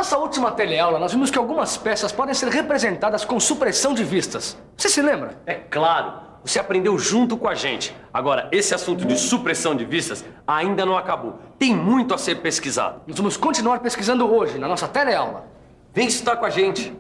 nossa última teleaula, nós vimos que algumas peças podem ser representadas com supressão de vistas. Você se lembra? É claro. Você aprendeu junto com a gente. Agora, esse assunto de supressão de vistas ainda não acabou. Tem muito a ser pesquisado. Nós vamos continuar pesquisando hoje, na nossa teleaula. Vem estudar com a gente.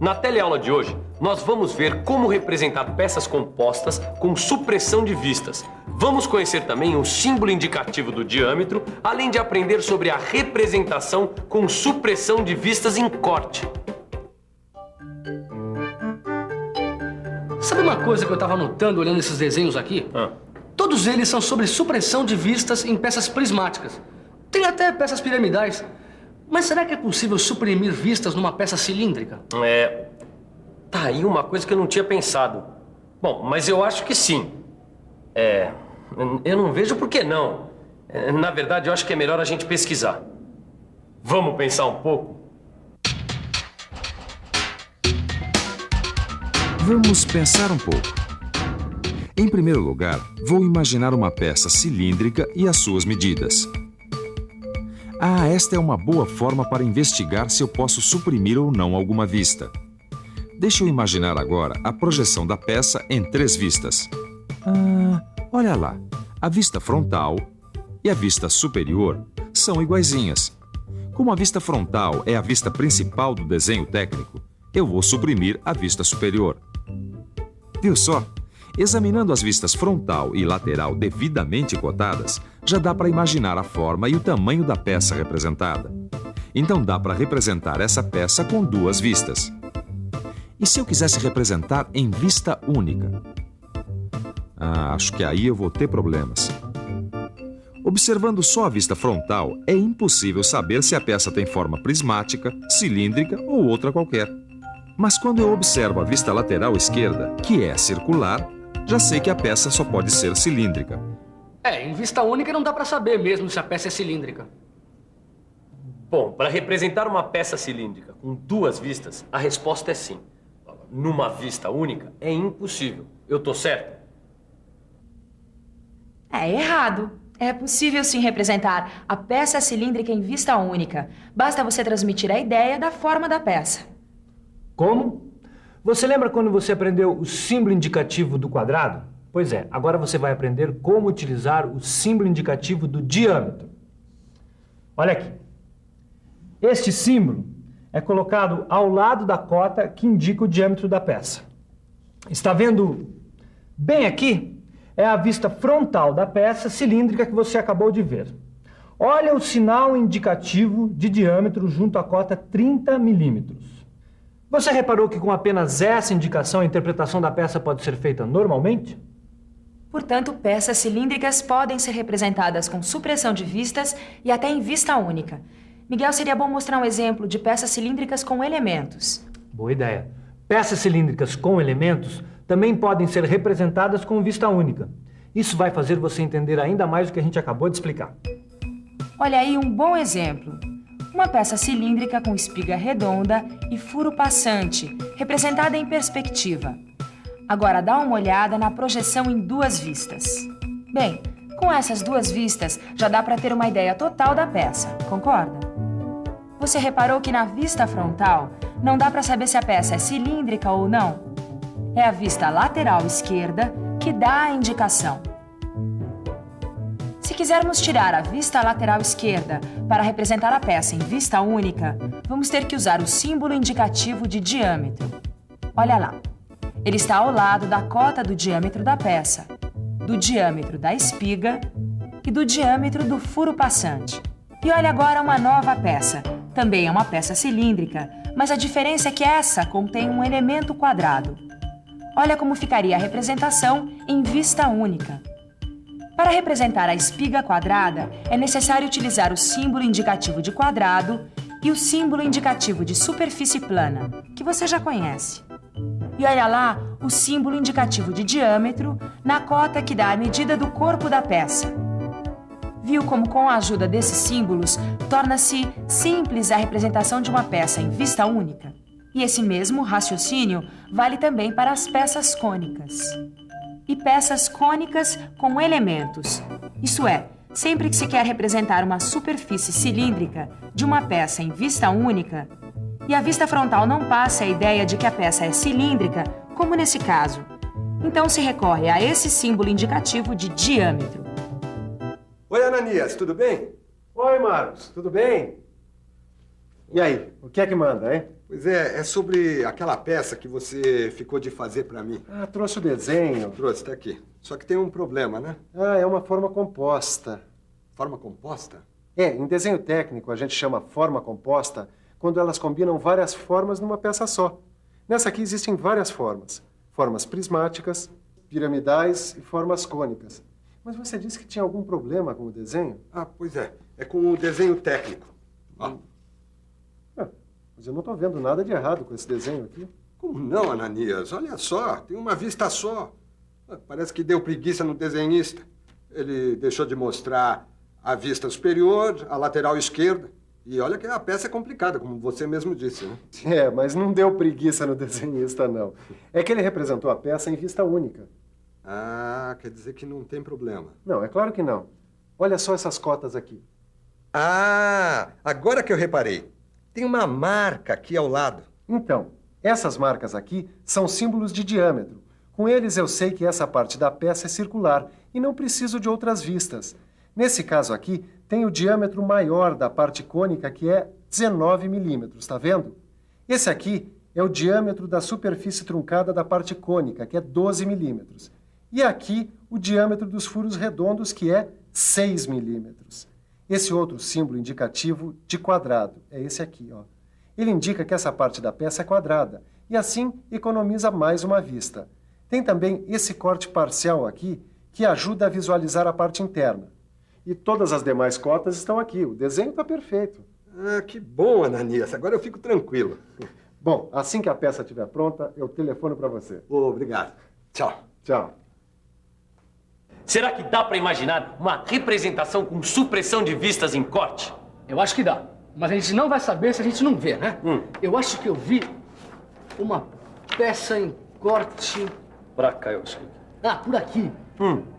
Na teleaula de hoje, nós vamos ver como representar peças compostas com supressão de vistas. Vamos conhecer também o símbolo indicativo do diâmetro, além de aprender sobre a representação com supressão de vistas em corte. Sabe uma coisa que eu estava notando olhando esses desenhos aqui? Todos eles são sobre supressão de vistas em peças prismáticas. Tem até peças piramidais. Mas será que é possível suprimir vistas numa peça cilíndrica? Tá aí uma coisa que eu não tinha pensado. Bom, mas eu acho que sim. Eu não vejo por que não. Na verdade, eu acho que é melhor a gente pesquisar. Vamos pensar um pouco? Vamos pensar um pouco. Em primeiro lugar, vou imaginar uma peça cilíndrica e as suas medidas. Esta é uma boa forma para investigar se eu posso suprimir ou não alguma vista. Deixa eu imaginar agora a projeção da peça em 3 vistas. Olha lá, a vista frontal e a vista superior são iguaizinhas. Como a vista frontal é a vista principal do desenho técnico, eu vou suprimir a vista superior. Viu só? Examinando as vistas frontal e lateral devidamente cotadas, já dá para imaginar a forma e o tamanho da peça representada. Então dá para representar essa peça com 2 vistas. E se eu quisesse representar em vista única? Acho que aí eu vou ter problemas. Observando só a vista frontal, é impossível saber se a peça tem forma prismática, cilíndrica ou outra qualquer. Mas quando eu observo a vista lateral esquerda, que é circular, já sei que a peça só pode ser cilíndrica. Em vista única não dá para saber mesmo se a peça é cilíndrica. Bom, para representar uma peça cilíndrica com 2 vistas, a resposta é sim. Numa vista única, é impossível. Eu tô certo? É errado. É possível sim representar a peça cilíndrica em vista única. Basta você transmitir a ideia da forma da peça. Como? Você lembra quando você aprendeu o símbolo indicativo do quadrado? Pois é, agora você vai aprender como utilizar o símbolo indicativo do diâmetro. Olha aqui. Este símbolo é colocado ao lado da cota que indica o diâmetro da peça. Está vendo bem aqui? É a vista frontal da peça cilíndrica que você acabou de ver. Olha o sinal indicativo de diâmetro junto à cota 30 milímetros. Você reparou que com apenas essa indicação a interpretação da peça pode ser feita normalmente? Portanto, peças cilíndricas podem ser representadas com supressão de vistas e até em vista única. Miguel, seria bom mostrar um exemplo de peças cilíndricas com elementos. Boa ideia. Peças cilíndricas com elementos também podem ser representadas com vista única. Isso vai fazer você entender ainda mais o que a gente acabou de explicar. Olha aí um bom exemplo. Uma peça cilíndrica com espiga redonda e furo passante, representada em perspectiva. Agora dá uma olhada na projeção em 2 vistas. Bem, com essas 2 vistas já dá para ter uma ideia total da peça, concorda? Você reparou que na vista frontal não dá para saber se a peça é cilíndrica ou não? É a vista lateral esquerda que dá a indicação. Se quisermos tirar a vista lateral esquerda para representar a peça em vista única, vamos ter que usar o símbolo indicativo de diâmetro. Olha lá, ele está ao lado da cota do diâmetro da peça, do diâmetro da espiga e do diâmetro do furo passante. E olha agora uma nova peça. Também é uma peça cilíndrica, mas a diferença é que essa contém um elemento quadrado. Olha como ficaria a representação em vista única. Para representar a espiga quadrada, é necessário utilizar o símbolo indicativo de quadrado e o símbolo indicativo de superfície plana, que você já conhece. E olha lá o símbolo indicativo de diâmetro na cota que dá a medida do corpo da peça. Viu como, com a ajuda desses símbolos, torna-se simples a representação de uma peça em vista única? E esse mesmo raciocínio vale também para as peças cônicas. E peças cônicas com elementos, isto é, Sempre que se quer representar uma superfície cilíndrica de uma peça em vista única, e a vista frontal não passa a ideia de que a peça é cilíndrica, como nesse caso, então se recorre a esse símbolo indicativo de diâmetro. Oi, Ananias, tudo bem? Oi, Marcos, tudo bem? E aí, o que é que manda, hein? Pois é sobre aquela peça que você ficou de fazer pra mim. Ah, trouxe o desenho. Trouxe, tá aqui. Só que tem um problema, né? Ah, é uma forma composta. Forma composta? É, em desenho técnico a gente chama forma composta quando elas combinam várias formas numa peça só. Nessa aqui existem várias formas. Formas prismáticas, piramidais e formas cônicas. Mas você disse que tinha algum problema com o desenho? Ah, pois é. É com o desenho técnico. Ó. Mas eu não estou vendo nada de errado com esse desenho aqui. Como não, Ananias? Olha só, tem uma vista só. Parece que deu preguiça no desenhista. Ele deixou de mostrar a vista superior, a lateral esquerda. E olha que a peça é complicada, como você mesmo disse, né? É, mas não deu preguiça no desenhista, não. É que ele representou a peça em vista única. Ah, quer dizer que não tem problema. Não, é claro que não. Olha só essas cotas aqui. Ah, agora que eu reparei. Tem uma marca aqui ao lado. Então, essas marcas aqui são símbolos de diâmetro. Com eles eu sei que essa parte da peça é circular e não preciso de outras vistas. Nesse caso aqui, tem o diâmetro maior da parte cônica, que é 19 milímetros, tá vendo? Esse aqui é o diâmetro da superfície truncada da parte cônica, que é 12 milímetros. E aqui, o diâmetro dos furos redondos, que é 6 milímetros. Esse outro símbolo indicativo de quadrado é esse aqui, ó. Ele indica que essa parte da peça é quadrada e assim economiza mais uma vista. Tem também esse corte parcial aqui que ajuda a visualizar a parte interna. E todas as demais cotas estão aqui. O desenho está perfeito. Ah, que bom, Ananias. Agora eu fico tranquilo. Bom, assim que a peça estiver pronta, eu telefono para você. Obrigado. Tchau. Tchau. Será que dá para imaginar uma representação com supressão de vistas em corte? Eu acho que dá. Mas a gente não vai saber se a gente não vê, né? Eu acho que eu vi uma peça em corte... Pra cá, eu acho. Ah, por aqui.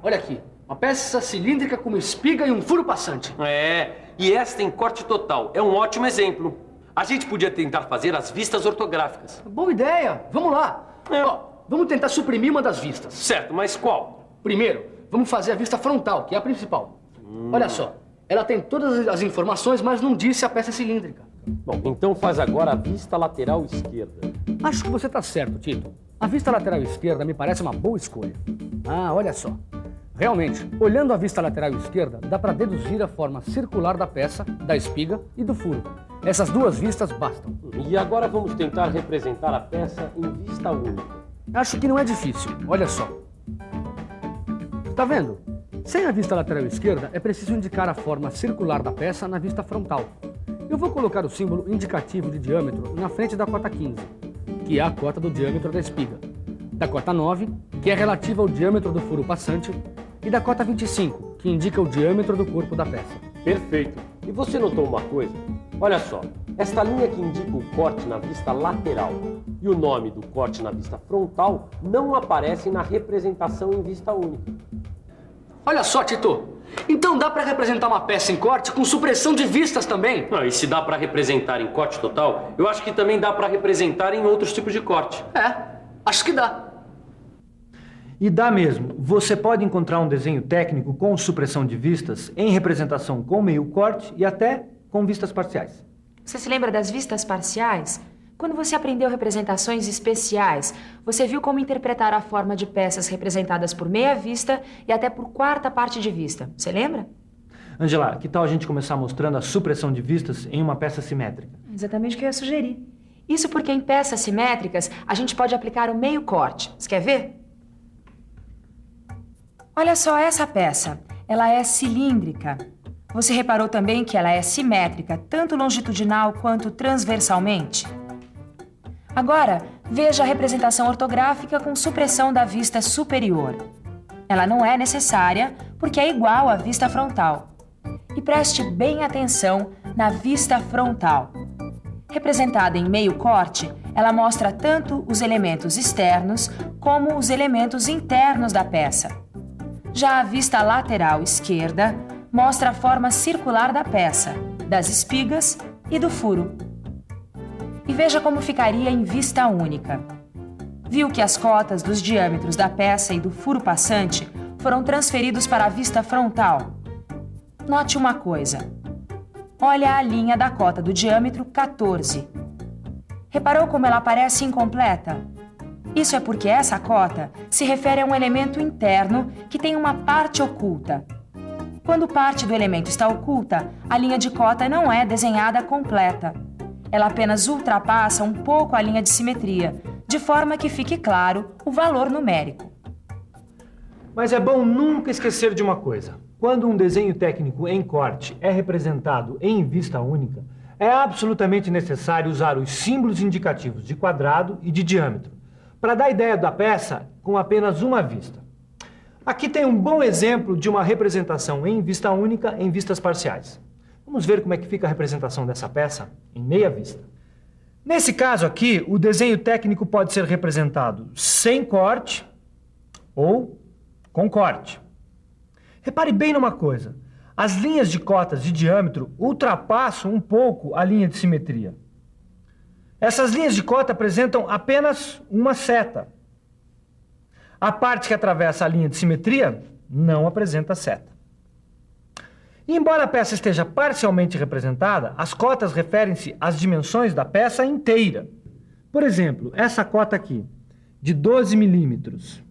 Olha aqui. Uma peça cilíndrica com uma espiga e um furo passante. É, e esta em corte total. É um ótimo exemplo. A gente podia tentar fazer as vistas ortográficas. Boa ideia. Vamos lá. Ó, vamos tentar suprimir uma das vistas. Certo, mas qual? Primeiro, vamos fazer a vista frontal, que é a principal. Olha só. Ela tem todas as informações, mas não disse a peça cilíndrica. Bom, então faz agora a vista lateral esquerda. Acho que você está certo, Tito. A vista lateral esquerda me parece uma boa escolha. Ah, olha só. Realmente, olhando a vista lateral esquerda, dá para deduzir a forma circular da peça, da espiga e do furo. Essas duas vistas bastam. E agora vamos tentar representar a peça em vista única. Acho que não é difícil. Olha só. Tá vendo? Sem a vista lateral esquerda, é preciso indicar a forma circular da peça na vista frontal. Eu vou colocar o símbolo indicativo de diâmetro na frente da cota 15, que é a cota do diâmetro da espiga, da cota 9, que é relativa ao diâmetro do furo passante, e da cota 25, que indica o diâmetro do corpo da peça. Perfeito. E você notou uma coisa? Olha só, esta linha que indica o corte na vista lateral e o nome do corte na vista frontal não aparecem na representação em vista única. Olha só, Tito. Então dá para representar uma peça em corte com supressão de vistas também? Não, e se dá para representar em corte total, eu acho que também dá para representar em outros tipos de corte. É, acho que dá. E dá mesmo. Você pode encontrar um desenho técnico com supressão de vistas em representação com meio corte e até com vistas parciais. Você se lembra das vistas parciais? Quando você aprendeu representações especiais, você viu como interpretar a forma de peças representadas por meia vista e até por quarta parte de vista. Você lembra? Angela, que tal a gente começar mostrando a supressão de vistas em uma peça simétrica? Exatamente o que eu ia sugerir. Isso porque em peças simétricas a gente pode aplicar o meio corte. Você quer ver? Olha só essa peça. Ela é cilíndrica. Você reparou também que ela é simétrica, tanto longitudinal quanto transversalmente? Agora, veja a representação ortográfica com supressão da vista superior. Ela não é necessária porque é igual à vista frontal. E preste bem atenção na vista frontal. Representada em meio corte, ela mostra tanto os elementos externos como os elementos internos da peça. Já a vista lateral esquerda mostra a forma circular da peça, das espigas e do furo. E veja como ficaria em vista única. Viu que as cotas dos diâmetros da peça e do furo passante foram transferidos para a vista frontal. Note uma coisa. Olha a linha da cota do diâmetro 14. Reparou como ela parece incompleta? Isso é porque essa cota se refere a um elemento interno que tem uma parte oculta. Quando parte do elemento está oculta, a linha de cota não é desenhada completa. Ela apenas ultrapassa um pouco a linha de simetria, de forma que fique claro o valor numérico. Mas é bom nunca esquecer de uma coisa. Quando um desenho técnico em corte é representado em vista única, é absolutamente necessário usar os símbolos indicativos de quadrado e de diâmetro, para dar ideia da peça com apenas uma vista. Aqui tem um bom exemplo de uma representação em vista única em vistas parciais. Vamos ver como é que fica a representação dessa peça em meia vista. Nesse caso aqui, o desenho técnico pode ser representado sem corte ou com corte. Repare bem numa coisa. As linhas de cotas de diâmetro ultrapassam um pouco a linha de simetria. Essas linhas de cota apresentam apenas uma seta. A parte que atravessa a linha de simetria não apresenta seta. E embora a peça esteja parcialmente representada, as cotas referem-se às dimensões da peça inteira. Por exemplo, essa cota aqui, de 12 milímetros,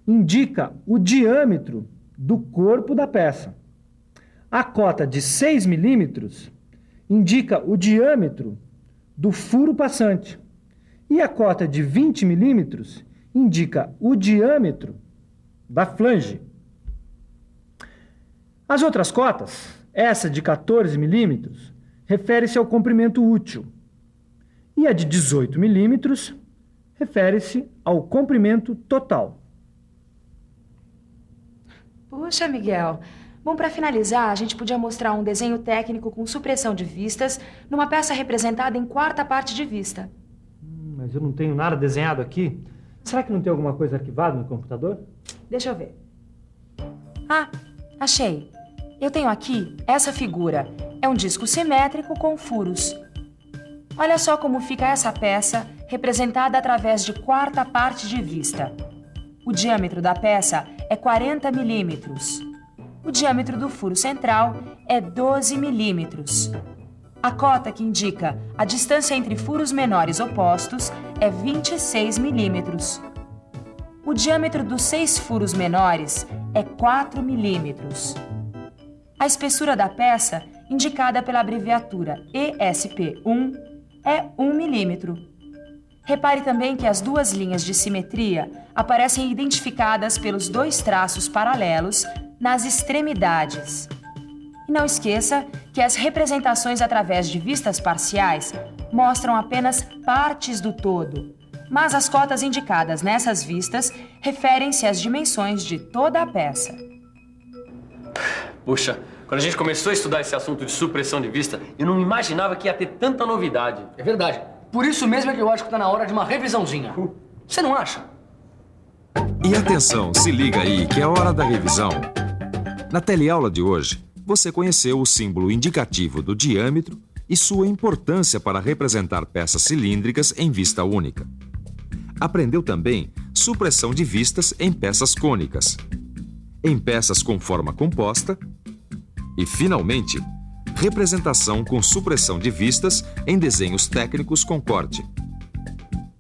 indica o diâmetro do corpo da peça. A cota de 6 milímetros indica o diâmetro do furo passante. E a cota de 20 milímetros indica o diâmetro da flange. As outras cotas, essa de 14 milímetros, refere-se ao comprimento útil. E a de 18 milímetros refere-se ao comprimento total. Puxa, Miguel. Bom, para finalizar, a gente podia mostrar um desenho técnico com supressão de vistas numa peça representada em quarta parte de vista. Mas eu não tenho nada desenhado aqui. Será que não tem alguma coisa arquivada no computador? Deixa eu ver. Ah, achei. Eu tenho aqui essa figura. É um disco simétrico com furos. Olha só como fica essa peça representada através de quarta parte de vista. O diâmetro da peça é 40 milímetros. O diâmetro do furo central é 12 milímetros. A cota que indica a distância entre furos menores opostos é 26 milímetros. O diâmetro dos 6 furos menores é 4 milímetros. A espessura da peça, indicada pela abreviatura ESP1, é 1 milímetro. Repare também que as duas linhas de simetria aparecem identificadas pelos 2 traços paralelos nas extremidades. E não esqueça que as representações através de vistas parciais mostram apenas partes do todo, mas as cotas indicadas nessas vistas referem-se às dimensões de toda a peça. Puxa, quando a gente começou a estudar esse assunto de supressão de vista, eu não imaginava que ia ter tanta novidade. É verdade. Por isso mesmo é que eu acho que está na hora de uma revisãozinha. Você não acha? E atenção, se liga aí que é hora da revisão. Na teleaula de hoje, você conheceu o símbolo indicativo do diâmetro e sua importância para representar peças cilíndricas em vista única. Aprendeu também supressão de vistas em peças cônicas, em peças com forma composta e, finalmente, representação com supressão de vistas em desenhos técnicos com corte.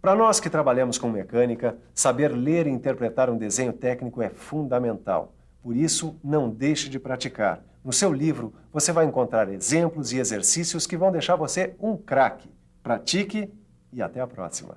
Para nós que trabalhamos com mecânica, saber ler e interpretar um desenho técnico é fundamental. Por isso, não deixe de praticar. No seu livro, você vai encontrar exemplos e exercícios que vão deixar você um craque. Pratique e até a próxima.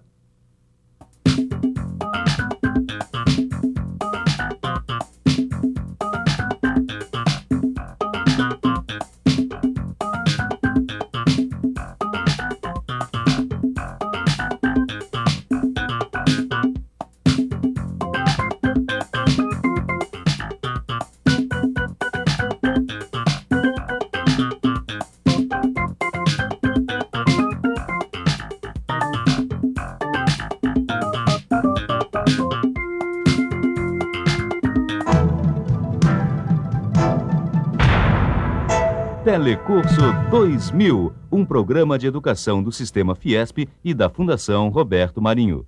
Telecurso 2000, um programa de educação do Sistema Fiesp e da Fundação Roberto Marinho.